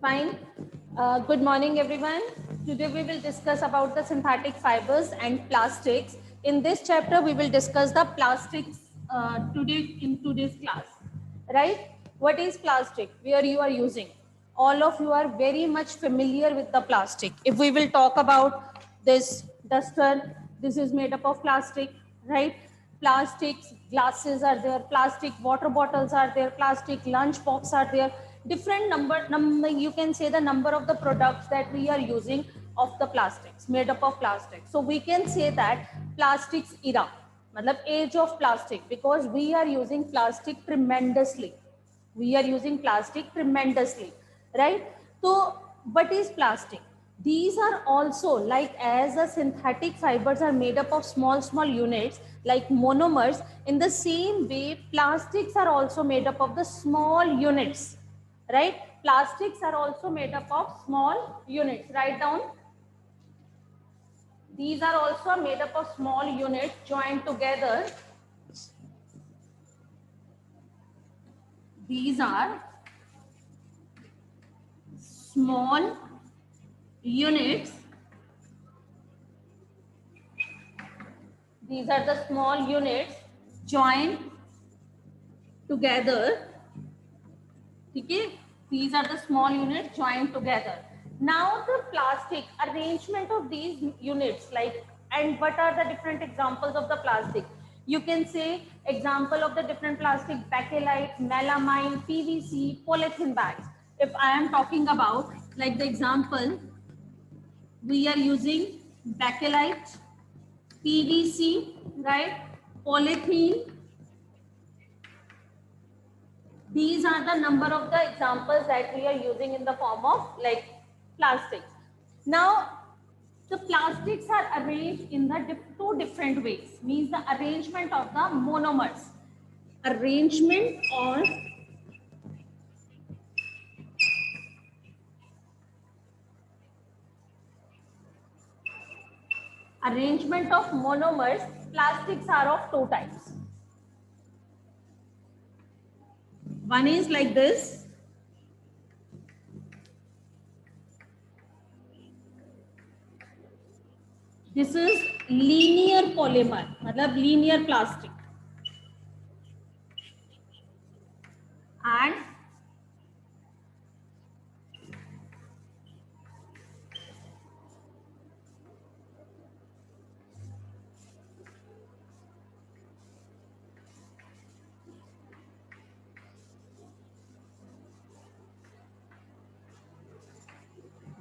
Fine. Good morning, everyone. Today we will discuss about the synthetic fibers and plastics. In this chapter, we will discuss the plastics today in today's class. Right? What is plastic? Where you are using? All of you are very much familiar with the plastic. If we will talk about this duster, this is made up of plastic, right? Plastics, glasses are there, plastic water bottles are there, plastic lunch box are there, different number you can say the number of the products that we are using of the plastics made up of plastic. So we can say that plastics era, matlab age of plastic, because we are using plastic tremendously. We are using plastic tremendously, right? So what is plastic? These are also like as a synthetic fibers are made up of small units like monomers. In the same way, plastics are also made up of the small units, right? Plastics are also made up of small units. Write down. These are also made up of small units joined together. These are small units. These are the small units joined together. Okay? These are the small units joined together. Now the plastic arrangement of these units, like, and what are the different examples of the plastic? You can say example of the different plastic: bakelite, melamine, PVC, polythene bags. If I am talking about like the example, we are using bakelite, PVC, right? Polythene. These are the number of the examples that we are using in the form of like plastics. Now, the plastics are arranged in the two different ways. Means the arrangement of the monomers. Arrangement or arrangement of monomers. Plastics are of two types. One is like this. This is linear polymer, matlab linear plastic. And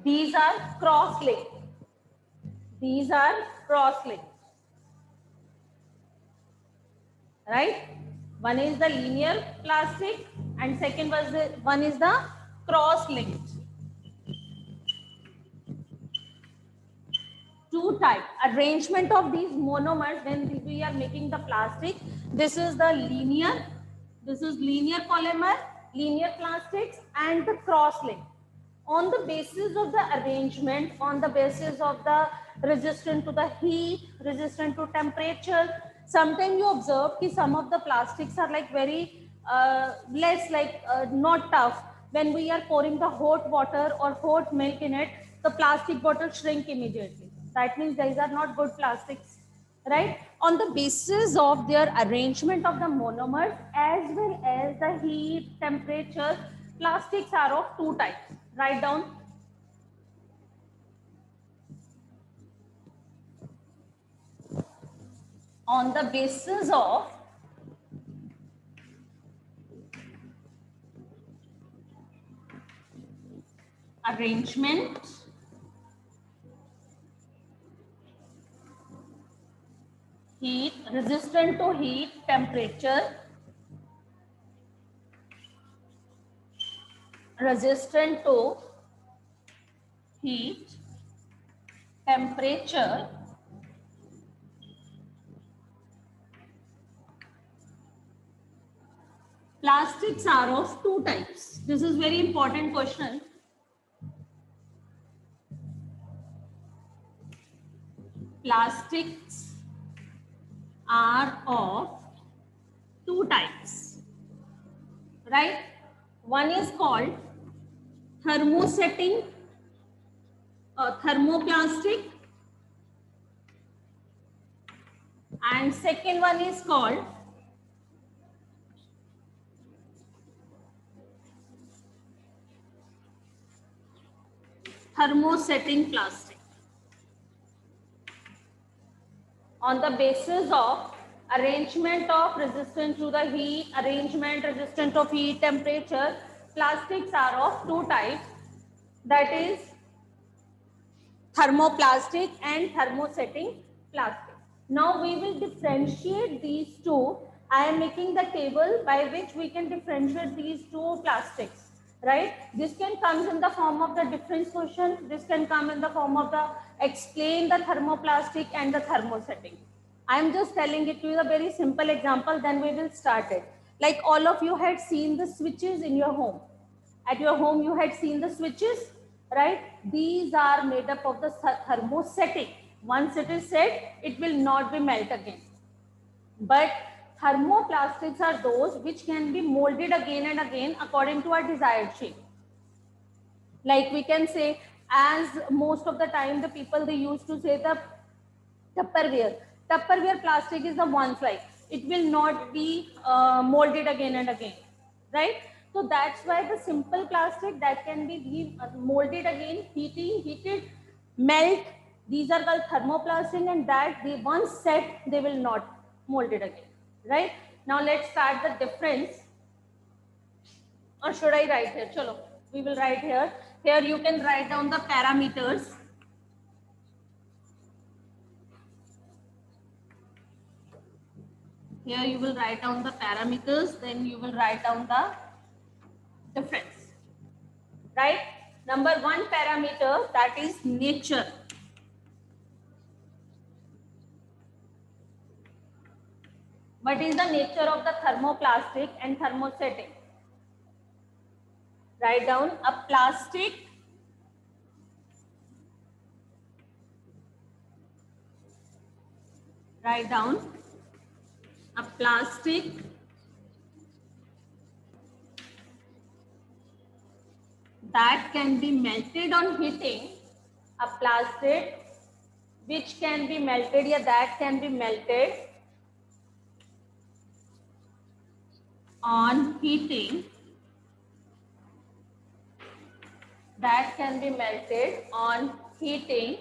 these are cross-linked. These are cross-linked, right? One is the linear plastic and second was the one is the cross-linked. Two type arrangement of these monomers when we are making the plastic. This is the linear. This is linear polymer, linear plastics, and the cross-linked. On the basis of the arrangement, on the basis of the resistant to the heat, resistant to temperature, sometimes you observe that some of the plastics are like very less like not tough. When we are pouring the hot water or hot milk in it, the plastic bottle shrink immediately. That means these are not good plastics, right? On the basis of their arrangement of the monomers as well as the heat, temperature, plastics are of two types. Write down. On the basis of arrangement, heat, resistant to heat, temperature, resistant to heat, temperature, plastics are of two types. This is very important question. Plastics are of two types, right? One is called thermosetting thermoplastic, and second one is called thermosetting plastic. On the basis of arrangement of resistance to the heat, arrangement resistant of heat, temperature, plastics are of two types, that is thermoplastic and thermosetting plastic. Now we will differentiate these two. I am making the table by which we can differentiate these two plastics, right? This can come in the form of the difference question. This can come in the form of the explain the thermoplastic and the thermosetting. I am just telling it to you a very simple example, then we will start it. Like all of you had seen the switches in your home. At your home, you had seen the switches, right? These are made up of the thermosetting. Once it is set, it will not be melt again. But thermoplastics are those which can be molded again and again according to our desired shape. Like we can say, as most of the time the people, they used to say the Tupperware. Tupperware plastic is the one size. It will not be molded again and again, right? So that's why the simple plastic that can be molded again, heated, melt. These are called thermoplastic, and that they once set, they will not mold it again, right? Now let's start the difference. Or should I write here? Chalo, we will write here. Here you can write down the parameters. Here you will write down the parameters, then you will write down the difference, right? Number one parameter, that is nature. What is the nature of the thermoplastic and thermosetting? Write down a plastic write down a plastic that can be melted on heating, a plastic which can be melted, yeah, that can be melted on heating, that can be melted on heating,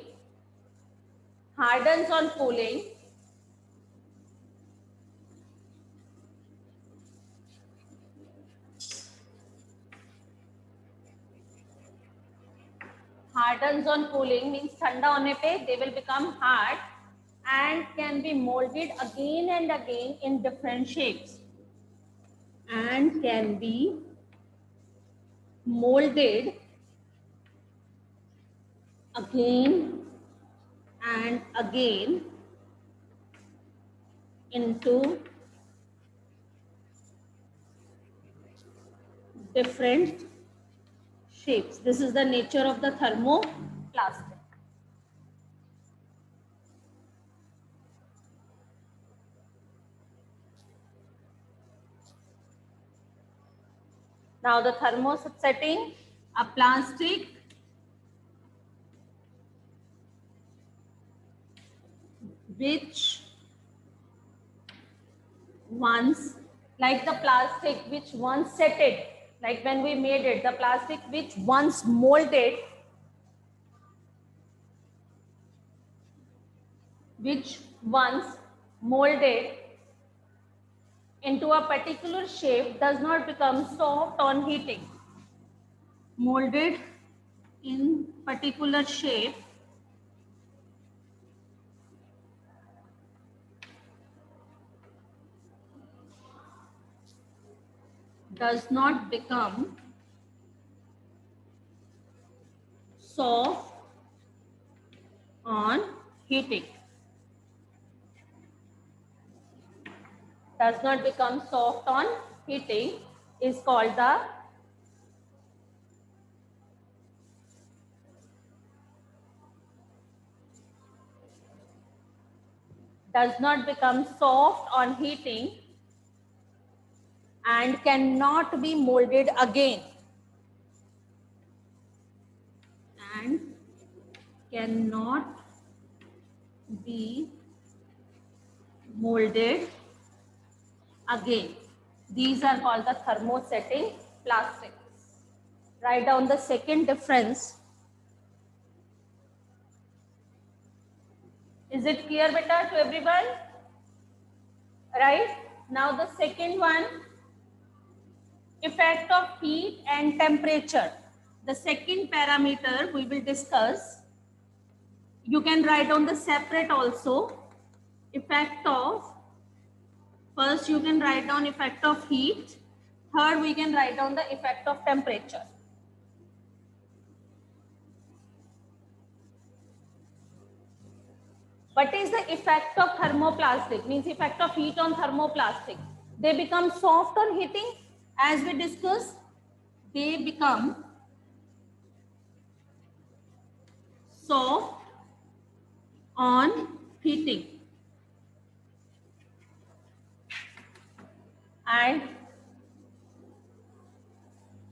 hardens on cooling, hardens on cooling means ठंडा होने पे they will become hard and can be molded again and again in different shapes, and can be molded again and again into different shapes. This is the nature of the thermoplastic. Now the thermosetting, a plastic which once, like the plastic which once setted, like when we made it, the plastic which once molded, into a particular shape does not become soft on heating. Molded in particular shape does not become soft on heating. Does not become soft on heating is called the does not become soft on heating and cannot be molded again. cannot be molded again. These are called the thermosetting plastics. Write down the second difference. Is it clear, beta, to everyone? Right? Now the second one, effect of heat and temperature. The second parameter we will discuss. You can write on the separate also. Effect of, first you can write down effect of heat. Third, we can write down the effect of temperature. What is the effect of thermoplastic? Means effect of heat on thermoplastic. They become soft on heating. As we discussed, they become soft on heating. And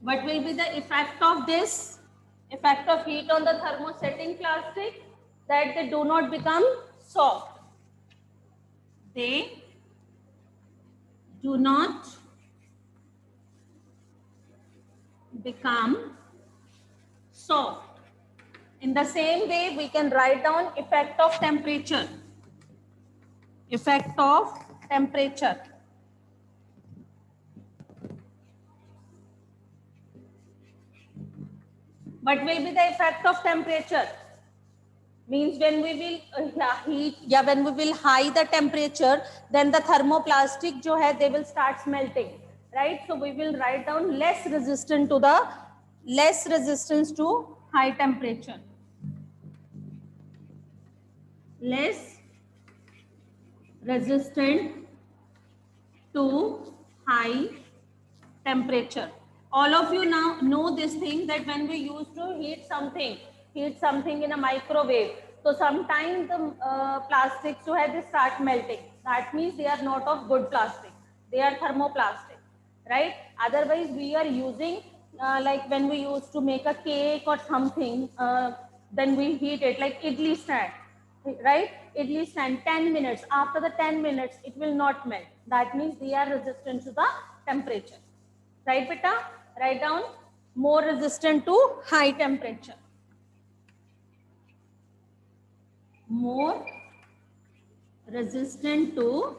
what will be the effect of this? Effect of heat on the thermosetting plastic? That they do not become soft. They do not become soft. In the same way, we can write down effect of temperature. Effect of temperature. What will be the effect of temperature? Means when we will heat, when we will high the temperature, then the thermoplastic जो है, they will start melting, right? So we will write down less resistance to high temperature. Less resistant to high temperature. All of you now know this thing, that when we used to heat something in a microwave, so sometimes the plastics जो है, they start melting. That means they are not of good plastic. They are thermoplastic, right? Otherwise, we are using like when we used to make a cake or something, then we heat it like idli stand, right? Idli stand 10 minutes. After the 10 minutes, it will not melt. That means they are resistant to the temperature. Right, beta? Write down more resistant to high temperature. More resistant to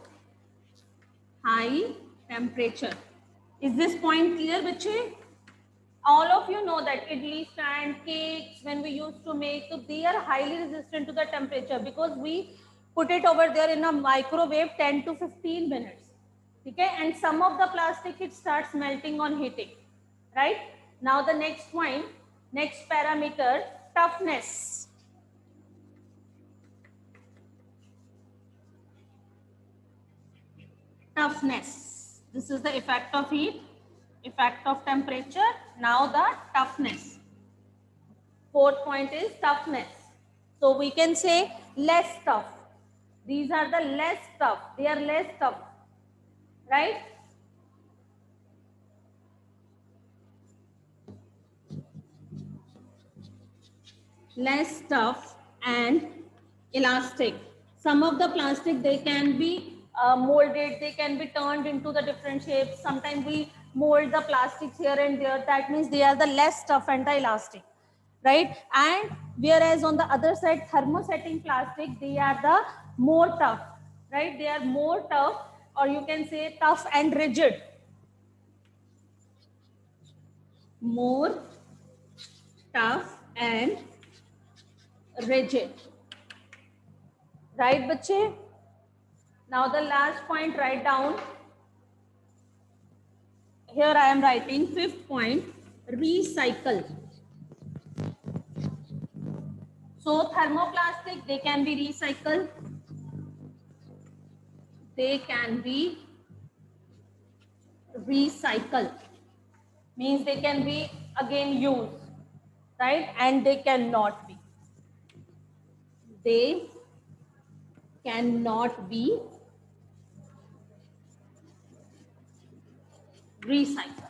high temperature. Is this point clear, bache? All of you know that idli stand, cakes, when we used to make, so they are highly resistant to the temperature because we put it over there in a microwave 10 to 15 minutes. Okay, and some of the plastic, it starts melting on heating, right? Now the next point, next parameter, toughness. Toughness. This is the effect of heat, effect of temperature. Now the toughness. Fourth point is toughness. So we can say less tough. These are the less tough. They are less tough, right? Less tough and elastic. Some of the plastic, they can be molded, they can be turned into the different shapes. Sometimes we mold the plastics here and there. That means they are the less tough and the elastic, right? And whereas on the other side, thermosetting plastic, they are the more tough, right? They are more tough, or you can say tough and rigid. More tough and rigid. Right, bache? Now the last point, write down. Here I am writing fifth point, recycle. So thermoplastic, they can be recycled. They can be recycled. Means they can be again used, right? And they cannot be. They cannot be recycled.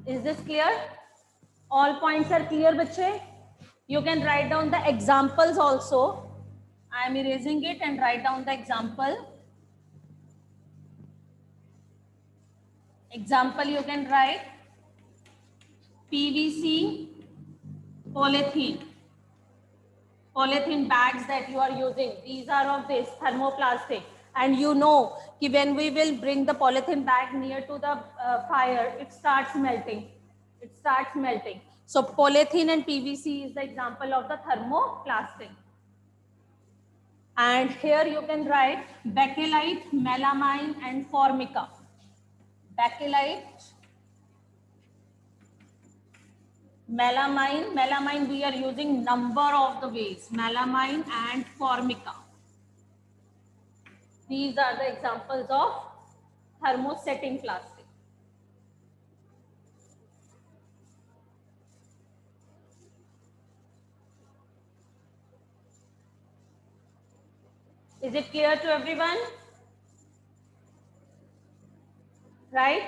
Is this clear? All points are clear, bache? You can write down the examples also. I am erasing it and write down the example. Example you can write PVC, polythene bags that you are using. These are of this thermoplastic. And you know कि when we will bring the polythene bag near to the fire, it starts melting. It starts melting. So polythene and PVC is the example of the thermoplastic. And here you can write bakelite, melamine and formica. Bakelite, melamine we are using number of the ways, melamine and formica. These are the examples of thermosetting plastic. Is it clear to everyone? Right?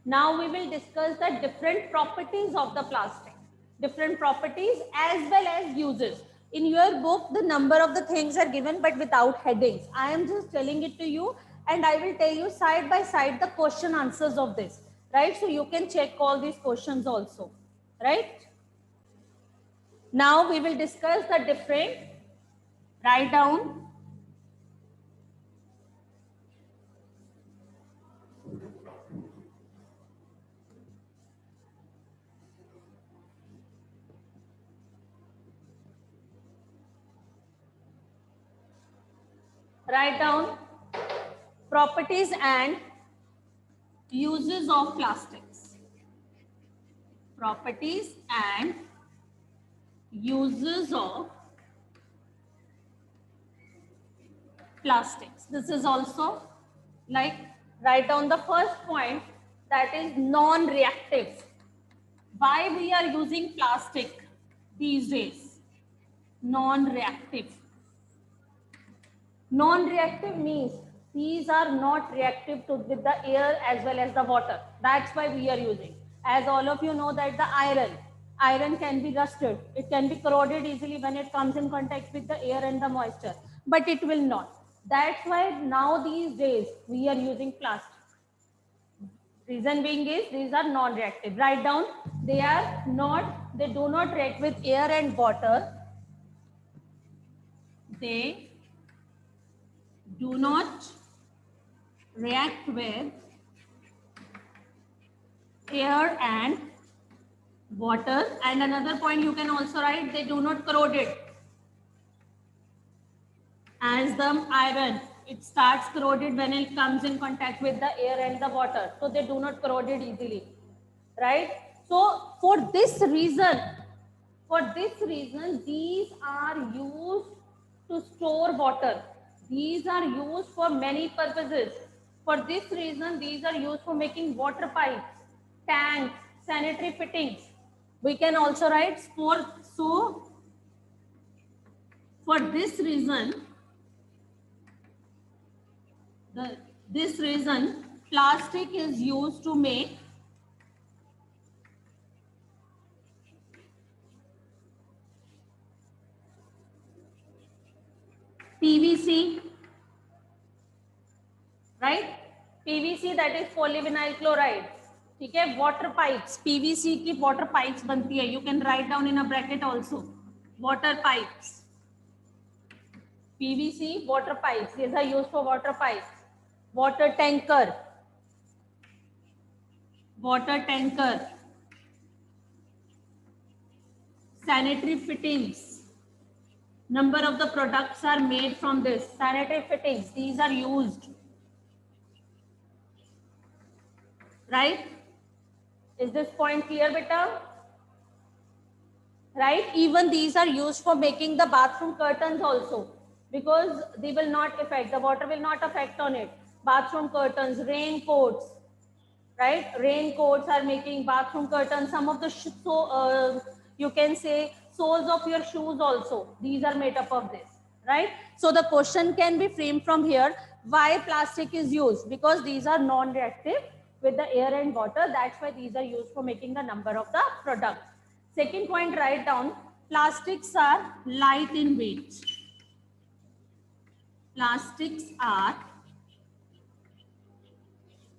Now we will discuss the different properties of the plastic. Different properties as well as uses. In your book, the number of the things are given but without headings. I am just telling it to you and I will tell you side by side the question answers of this. Right? So you can check all these questions also. Right? Now we will discuss the different. Write down. Write down properties and uses of plastics. Properties and uses of plastics. This is also like write down the first point, that is non-reactive. Why we are using plastic these days? Non-reactive. Non-reactive means these are not reactive with the air as well as the water. That's why we are using. As all of you know that the iron can be rusted. It can be corroded easily when it comes in contact with the air and the moisture, but it will not. That's why now these days we are using plastic. Reason being is these are non-reactive. Write down, they do not react with air and water. They do not react with air and water. And another point you can also write, they do not corrode it. As the iron, it starts corroded when it comes in contact with the air and the water. So they do not corrode it easily, right? So for this reason, these are used to store water. These are used for many purposes. For this reason, these are used for making water pipes, tanks, sanitary fittings. We can also write for this reason, plastic is used to make PVC, right? PVC, that is polyvinyl chloride. ठीक है, water pipes, PVC की water pipes बनती है. You can write down in a bracket also. Water pipes, PVC water pipes. These are used for water pipes. Water tanker, sanitary fittings. Number of the products are made from this. Sanitary fittings, these are used. Right? Is this point clear, beta? Right? Even these are used for making the bathroom curtains also, because they will not affect, the water will not affect on it. Bathroom curtains, raincoats, right? Raincoats are making bathroom curtains. Some of the you can say soles of your shoes also, these are made up of this, right? So the question can be framed from here, why plastic is used? Because these are non-reactive with the air and water. That's why these are used for making the number of the products. Second point, write down Plastics are light in weight. Plastics are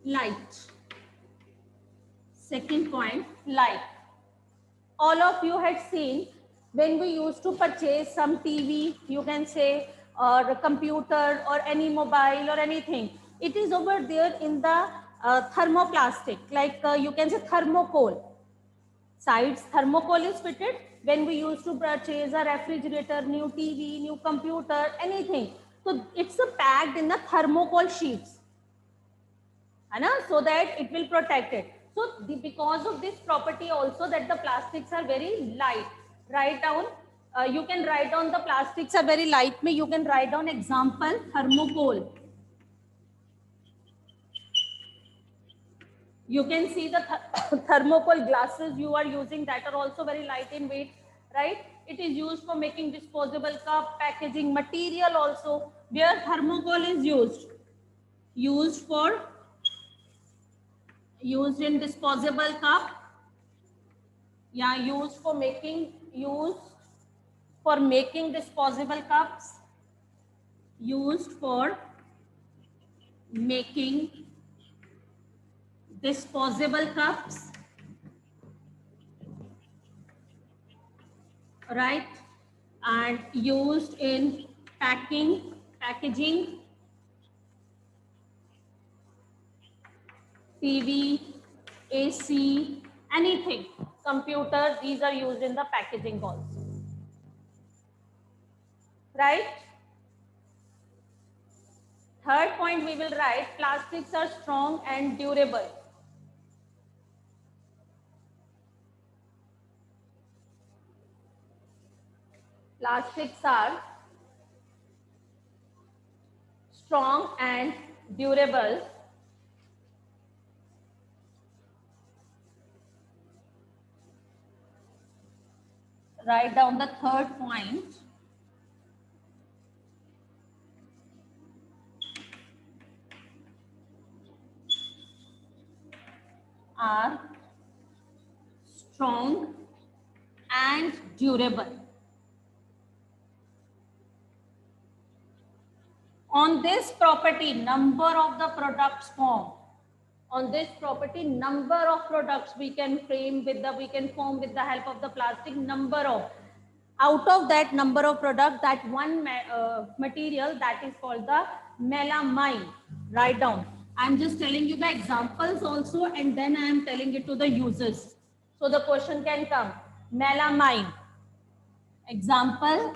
light. Second point, light. All of you had seen when we used to purchase some TV, you can say, or a computer or any mobile or anything. It is over there in the thermoplastic, like you can say thermocol. Sides thermocol is fitted when we used to purchase a refrigerator, new TV, new computer, anything. So it's packed in the thermocol sheets, so that it will protect it. So because of this property also that the plastics are very light. Write down, you can write down the plastics are very light. You can write down example thermocol. You can see the thermocol glasses you are using that are also very light in weight, right? It is used for making disposable cup, packaging material also, where thermocol is used in disposable cup. Yeah, used for making disposable cups, used for making disposable cups, right? And used in packaging, TV, AC, anything, computer, these are used in the packaging also, right? Third point we will write, plastics are strong and durable. Plastics are strong and durable. Write down the third point. Are strong and durable. On this property, number of the products formed. On this property, number of products we can form with the help of the plastic, number of. Out of that number of products, that one material that is called the melamine. Write down. I'm just telling you the examples also, and then I am telling it to the users. So the question can come. Melamine. Example,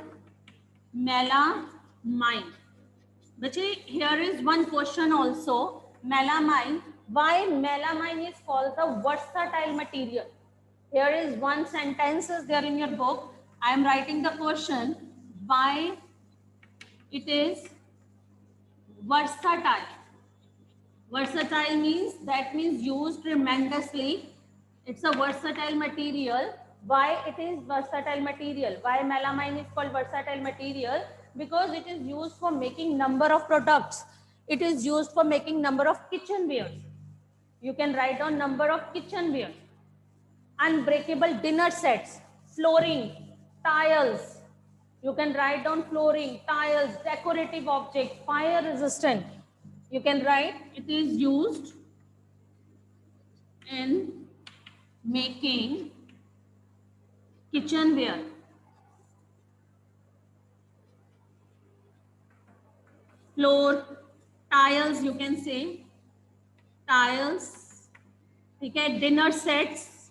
melamine. But here is one question also. Melamine. Why melamine is called the versatile material? Here is one sentence is there in your book. I am writing the question. Why it is versatile? Versatile means used tremendously. It's a versatile material. Why it is versatile material? Why melamine is called versatile material? Because it is used for making number of products. It is used for making number of kitchenware. You can write down number of kitchenware. Unbreakable dinner sets, flooring, tiles. You can write down flooring, tiles, decorative objects, fire resistant. You can write it is used in making kitchenware. Floor, tiles, you can say, tiles, okay, dinner sets,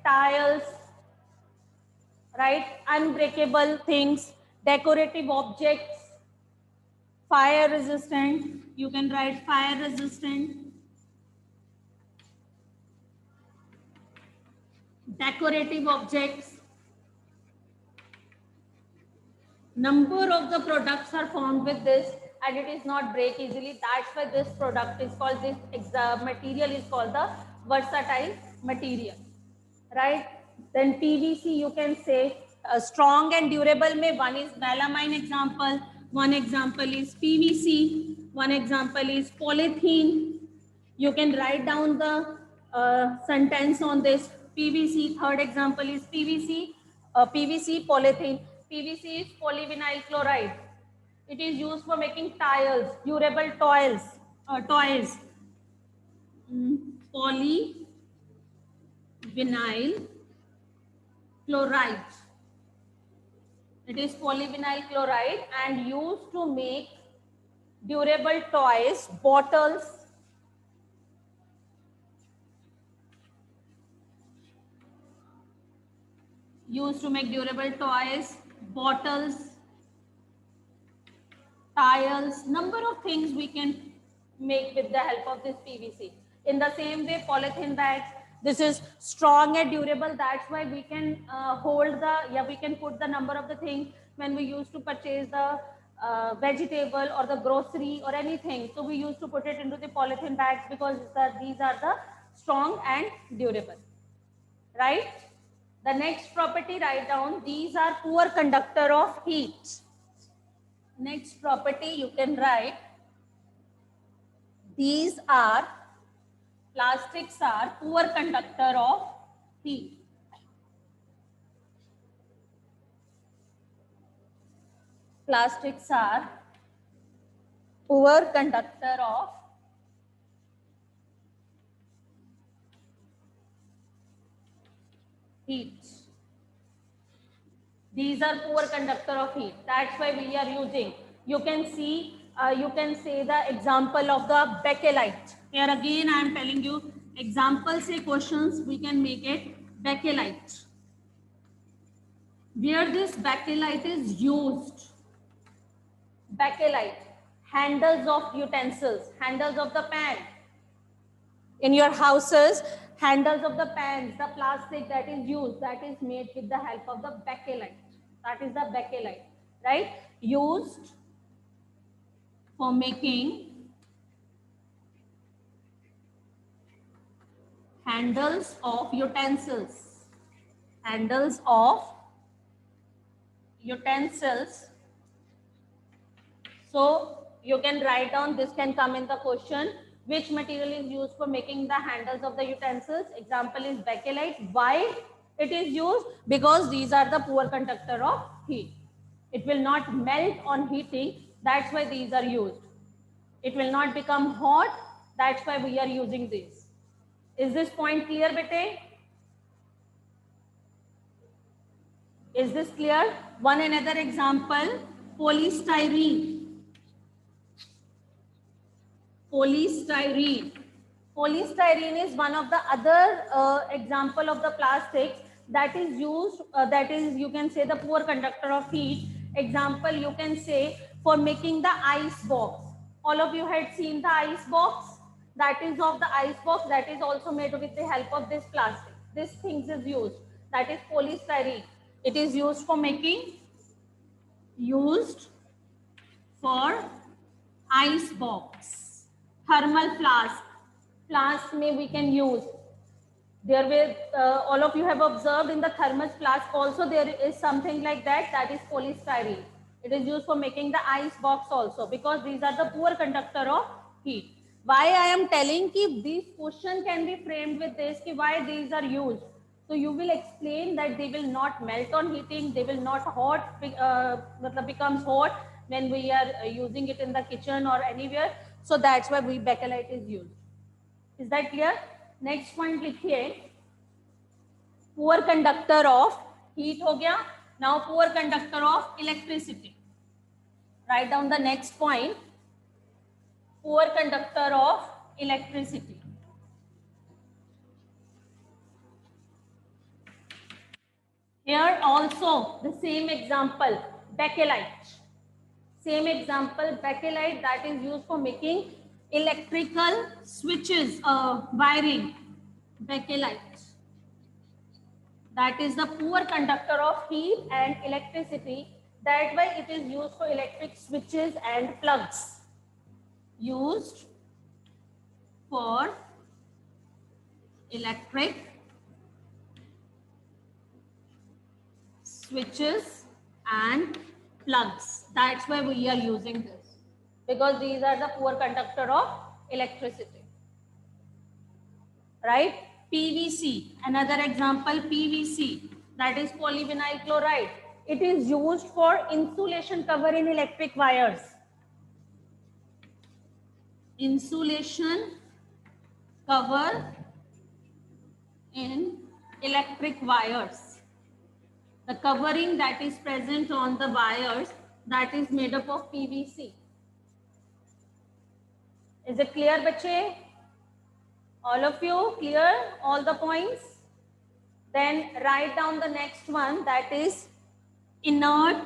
tiles, right, unbreakable things, decorative objects, fire resistant, you can write fire resistant, decorative objects. Number of the products are formed with this and it is not break easily. That's why this product is called, this material is called the versatile material, right? Then PVC, you can say strong and durable. Mein one is melamine example, one example is PVC, one example is polythene. You can write down the sentence on this. PVC, third example is PVC, PVC polythene. PVC is polyvinyl chloride. It is used for making tiles, durable toys. Polyvinyl chloride. It is polyvinyl chloride and used to make durable toys, bottles, tiles, number of things we can make with the help of this PVC. In the same way, polythene bags, this is strong and durable. That's why we can we can put the number of the thing when we used to purchase the vegetable or the grocery or anything. So we used to put it into the polythene bags because these are the strong and durable, right? The next property, write down, these are poor conductor of heat. Next property you can write, plastics are poor conductor of heat. Plastics are poor conductor of heat. These are poor conductor of heat. That's why we are using. You can see, you can say the example of the bakelite. Here again, I am telling you, example say questions, we can make it bakelite. Where this bakelite is used, bakelite, handles of utensils, handles of the pan. In your houses, handles of the pans, the plastic that is used, that is made with the help of the bakelite. That is the bakelite, right? Used for making handles of utensils. Handles of utensils. So you can write down, this can come in the question. Which material is used for making the handles of the utensils? Example is bakelite. Why it is used? Because these are the poor conductor of heat. It will not melt on heating. That's why these are used. It will not become hot. That's why we are using this. Is this point clear, bete? Is this clear? One another example, polystyrene. Polystyrene. Polystyrene is one of the other example of the plastics that is used, that is, you can say, the poor conductor of heat. Example, you can say, for making the ice box. All of you had seen the ice box. That is of the ice box, that is also made with the help of this plastic. This things is used. That is polystyrene. It is used for making, used for ice box. Thermal flask may we can use. There will, all of you have observed in the thermal flask also there is something like that, that is polystyrene. It is used for making the ice box also, because these are the poor conductor of heat. Why I am telling ki this question can be framed with this, ki why these are used. So you will explain that they will not melt on heating, they will not hot, becomes hot when we are using it in the kitchen or anywhere. So that's why bakelite is used. Is that clear? Next point likhiye, poor conductor of heat ho gaya. Now poor conductor of electricity. Write down the next point, poor conductor of electricity. Here also the same example, bakelite. Same example, bakelite, that is used for making electrical switches, wiring. Bakelite. That is the poor conductor of heat and electricity. That way it is used for electric switches and plugs. Used for electric switches and plugs. That's why we are using this, because these are the poor conductor of electricity. right? PVC, another example, PVC, that is polyvinyl chloride. It is used for insulation cover in electric wires. Insulation cover in electric wires. The covering that is present on the wires, that is made up of PVC. Is it clear, bache? All of you clear all the points? Then write down the next one, that is inert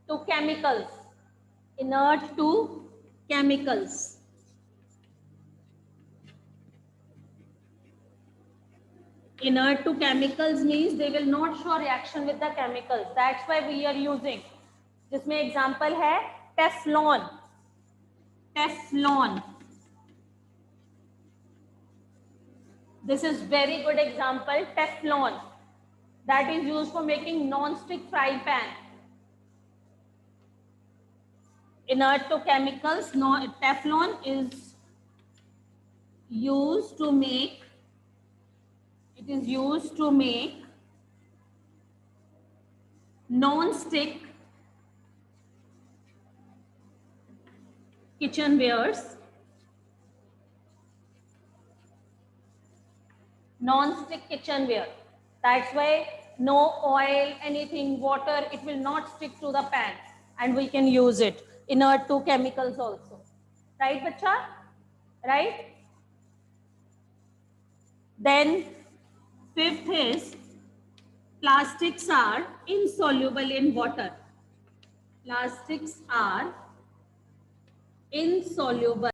to chemicals. Inert to chemicals. Inert to chemicals means they will not show reaction with the chemicals. That's why we are using. जिसमें example है Teflon. Teflon. This is very good example, Teflon. That is used for making non-stick fry pan. Inert to chemicals, no, Teflon is used to make, it is used to make non-stick kitchenwares. Non-stick kitchenware. That's why no oil, anything, water, it will not stick to the pan and we can use it. Inert to chemicals also. Right, bacha? Right? Then fifth is plastics are insoluble in water. Plastics are insoluble